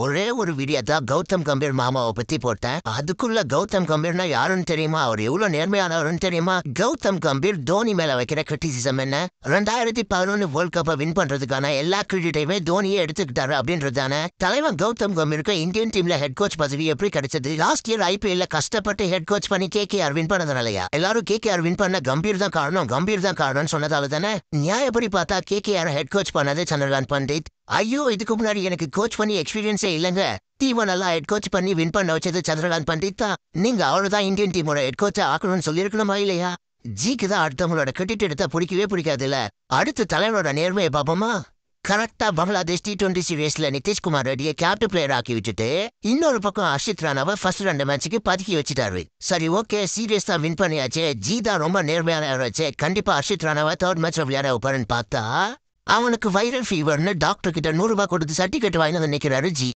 ஒரே ஒரு வீடியோ தான் கௌதம் கம்பீர் மாமாவை பத்தி போட்டேன். அதுக்குள்ள கௌதம் கம்பீர்னா யாருன்னு தெரியுமா? அவர் எவ்வளவு நேர்மையானவர்னு தெரியுமா? கௌதம் கம்பீர் தோனி மேல வைக்கிற கிரிட்டிசிசம் என்ன? 2011 வேர்ல்ட் கப்பை வின் பண்றதுக்கான எல்லா கிரெடிட்டையுமே தோனியே எடுத்துக்கிட்டாரு அப்படின்றதானே. தலைவன் கௌதம் கம்பீருக்கு இந்தியன் டீம்ல ஹெட் கோச் பதவி எப்படி கிடைச்சது? லாஸ்ட் இயர் ஐபிஎல்ல கஷ்டப்பட்டு ஹெட் கோச் பண்ணி கேகேஆர் வின் பண்ணதுனாலயா? எல்லாரும் கேகேஆர் வின் பண்ண கம்பீர் தான் காரணம், கம்பீர் தான் காரணம்னு சொன்னதால தானே. நியாயப்படி பார்த்தா கேகேஆர் ஹெட் கோச் பண்ணது சந்திரகாந்த் பண்டிட். ஐயோ, இதுக்கு முன்னாடி எனக்கு கோச் பண்ணி எக்ஸ்பீரியன்ஸே இல்லைங்க. டீமை நல்லா ஹெட் கோச் பண்ணி வின் பண்ண வச்சது சந்திரகாந்த் பண்டிட் தான். நீங்க அவர்தான் இந்தியன் டீமோட ஹெட் கோச்சா ஆக்கணும்னு சொல்லியிருக்கணுமா இல்லையா? ஜிக்கு தான் அடுத்தவங்களோட கிரெடிட் எடுத்தா பிடிக்கவே பிடிக்காதுல்ல. அடுத்த தலைவரோட நேர்மையை பார்ப்போமா? கரெக்டா பங்களாதேஷ் T20 சீரீஸ்ல நிதிஷ்குமார் ரெட்டியை கேப்டன் பிளேயர் ஆக்கி விட்டுட்டு இன்னொரு பக்கம் ஹர்ஷித் ராணாவை ஃபர்ஸ்ட் 2 மேட்சுக்கு பதுக்கி வச்சுட்டாரு. சரி, ஓகே, சீரியஸ் தான் வின் பண்ணியாச்சு, ஜி தான் ரொம்ப நேர்மையான கண்டிப்பா ஹர்ஷித் ராணாவை 3rd மேட்ச்ல விளையாட வைப்பாருன்னு பார்த்தா அவனுக்கு வைரல் ஃபீவர்னு டாக்டர் கிட்ட 100 ரூபாய் கொடுத்து சர்டிஃபிகேட் வாங்கி வந்து நிக்கிறாரு ஜி.